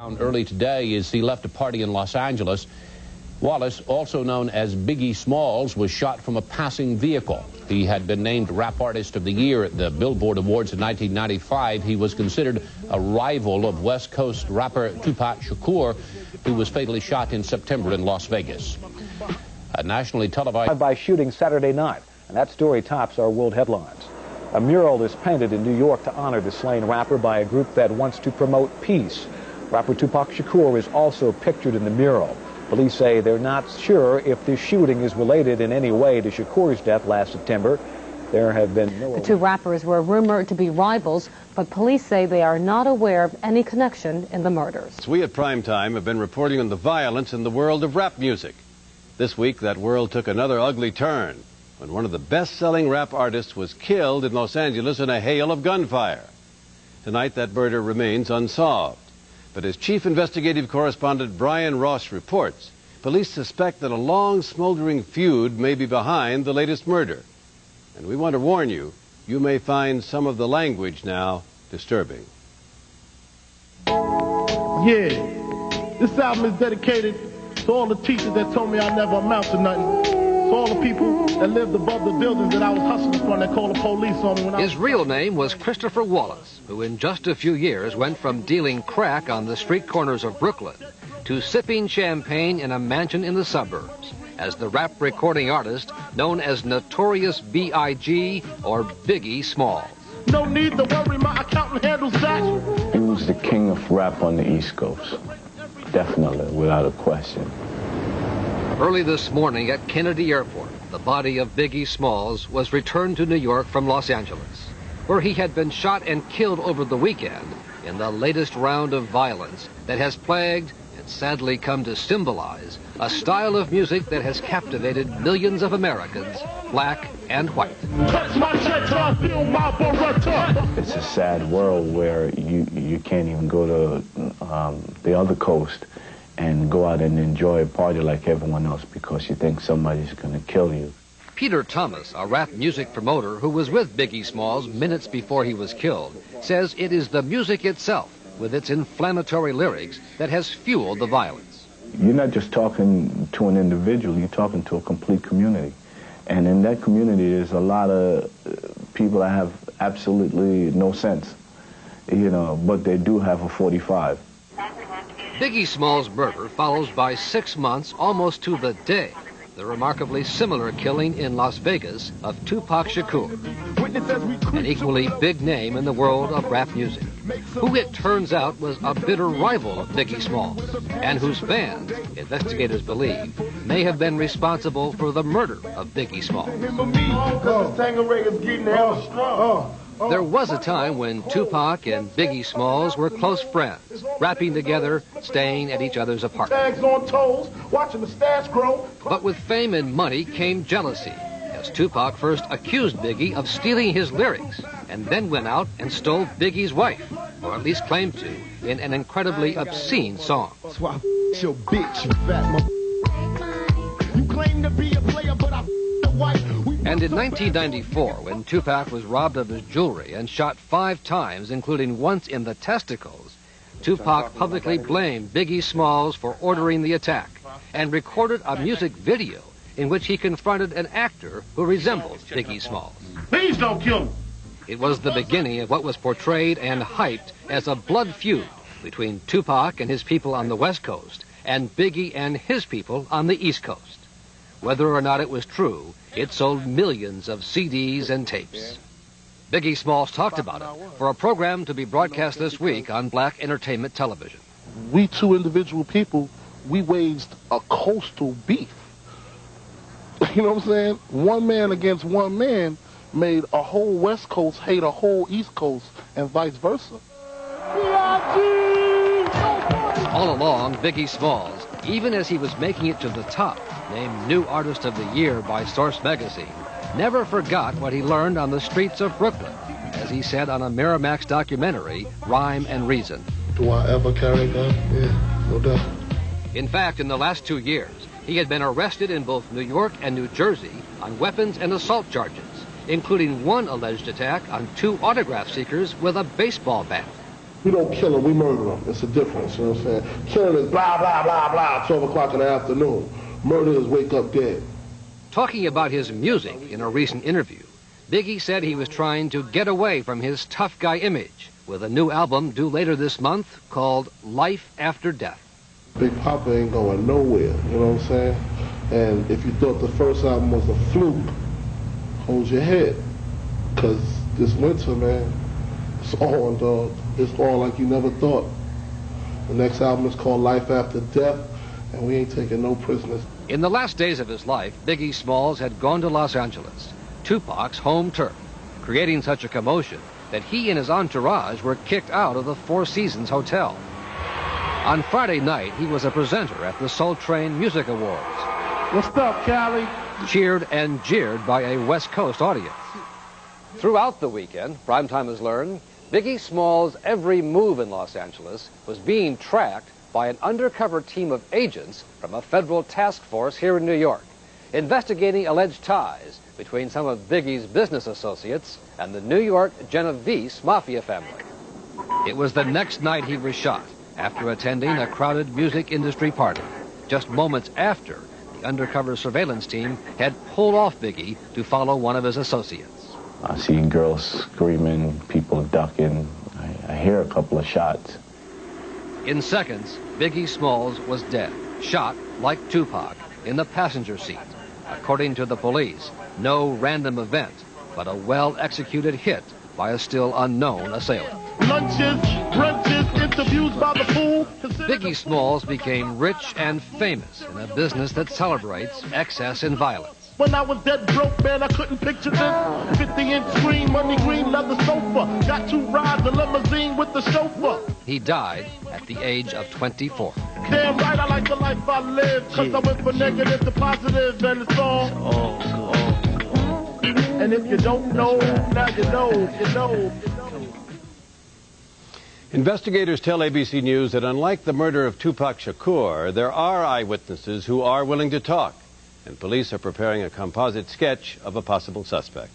Early today as he left a party in Los Angeles. Wallace, also known as Biggie Smalls, was shot from a passing vehicle. He had been named Rap Artist of the Year at the Billboard Awards in 1995. He was considered a rival of West Coast rapper Tupac Shakur, who was fatally shot in September in Las Vegas. A nationally televised by shooting Saturday night, and that story tops our world headlines. A mural is painted in New York to honor the slain rapper by a group that wants to promote peace. Rapper Tupac Shakur is also pictured in the mural. Police say they're not sure if this shooting is related in any way to Shakur's death last September. There have been no... The two rappers were rumored to be rivals, but police say they are not aware of any connection in the murders. We at Primetime have been reporting on the violence in the world of rap music. This week, that world took another ugly turn when one of the best-selling rap artists was killed in Los Angeles in a hail of gunfire. Tonight, that murder remains unsolved. But as Chief Investigative Correspondent Brian Ross reports, police suspect that a long, smoldering feud may be behind the latest murder. And we want to warn you, you may find some of the language now disturbing. Yeah, this album is dedicated to all the teachers that told me I never amount to nothing. To all the people that lived above the buildings that I was hustling from that called the police on me when I... His real name was Christopher Wallace, who in just a few years went from dealing crack on the street corners of Brooklyn to sipping champagne in a mansion in the suburbs as the rap recording artist known as Notorious B.I.G. or Biggie Smalls. No need to worry, my accountant handles that. He was the king of rap on the East Coast. Definitely, without a question. Early this morning at Kennedy Airport, the body of Biggie Smalls was returned to New York from Los Angeles, where he had been shot and killed over the weekend in the latest round of violence that has plagued and sadly come to symbolize a style of music that has captivated millions of Americans, black and white. It's a sad world where you can't even go to the other coast and go out and enjoy a party like everyone else because you think somebody's going to kill you. Peter Thomas, a rap music promoter who was with Biggie Smalls minutes before he was killed, says it is the music itself, with its inflammatory lyrics, that has fueled the violence. You're not just talking to an individual, you're talking to a complete community. And in that community, there's a lot of people that have absolutely no sense, but they do have a 45. Biggie Smalls' murder follows by 6 months, almost to the day, the remarkably similar killing in Las Vegas of Tupac Shakur, an equally big name in the world of rap music, who it turns out was a bitter rival of Biggie Smalls, and whose band, investigators believe, may have been responsible for the murder of Biggie Smalls. There was a time when Tupac and Biggie Smalls were close friends, rapping together, staying at each other's apartments. But with fame and money came jealousy, as Tupac first accused Biggie of stealing his lyrics, and then went out and stole Biggie's wife, or at least claimed to, in an incredibly obscene song. That's why I your bitch, you fat You claim to be a player, but I the wife. And in 1994, when Tupac was robbed of his jewelry and shot 5 times, including once in the testicles, Tupac publicly blamed Biggie Smalls for ordering the attack and recorded a music video in which he confronted an actor who resembled Biggie Smalls. Please don't kill me. It was the beginning of what was portrayed and hyped as a blood feud between Tupac and his people on the West Coast and Biggie and his people on the East Coast. Whether or not it was true, it sold millions of CDs and tapes. Biggie Smalls talked about it for a program to be broadcast this week on Black Entertainment Television. We two individual people, we waged a coastal beef. You know what I'm saying? One man against one man made a whole West Coast hate a whole East Coast and vice versa. All along, Biggie Smalls, even as he was making it to the top, named New Artist of the Year by Source magazine, never forgot what he learned on the streets of Brooklyn, as he said on a Miramax documentary, Rhyme and Reason. Do I ever carry a gun? Yeah, no doubt. In fact, in the last 2 years, he had been arrested in both New York and New Jersey on weapons and assault charges, including one alleged attack on 2 autograph seekers with a baseball bat. We don't kill them, we murder them. It's a difference, you know what I'm saying? Killing is blah, blah, blah, blah, 12 o'clock in the afternoon. Murder is wake up dead. Talking about his music in a recent interview, Biggie said he was trying to get away from his tough guy image with a new album due later this month called Life After Death. Big Papa ain't going nowhere, you know what I'm saying? And if you thought the first album was a fluke, hold your head. Because this winter, man, it's on, dog. It's on like you never thought. The next album is called Life After Death, and we ain't taking no prisoners. In the last days of his life, Biggie Smalls had gone to Los Angeles, Tupac's home turf, creating such a commotion that he and his entourage were kicked out of the Four Seasons Hotel. On Friday night, he was a presenter at the Soul Train Music Awards. What's up, Cali? Cheered and jeered by a West Coast audience. Throughout the weekend, Primetime has learned, Biggie Smalls' every move in Los Angeles was being tracked by an undercover team of agents from a federal task force here in New York, investigating alleged ties between some of Biggie's business associates and the New York Genovese mafia family. It was the next night he was shot after attending a crowded music industry party, just moments after the undercover surveillance team had pulled off Biggie to follow one of his associates. I see girls screaming, people ducking. I hear a couple of shots. In seconds, Biggie Smalls was dead, shot like Tupac in the passenger seat. According to the police, no random event, but a well-executed hit by a still unknown assailant. Lunches, brunches, interviews by the pool. Biggie Smalls became rich and famous in a business that celebrates excess in violence. When I was dead broke, man, I couldn't picture this. 50-inch screen, money green, leather sofa. Got 2 rides, a limousine with the chauffeur. He died at the age of 24. Damn right, I like the life I live. Cause I went from negative to positive, and it's all. And if you don't know, now you know, you know. Investigators tell ABC News that unlike the murder of Tupac Shakur, there are eyewitnesses who are willing to talk, and police are preparing a composite sketch of a possible suspect.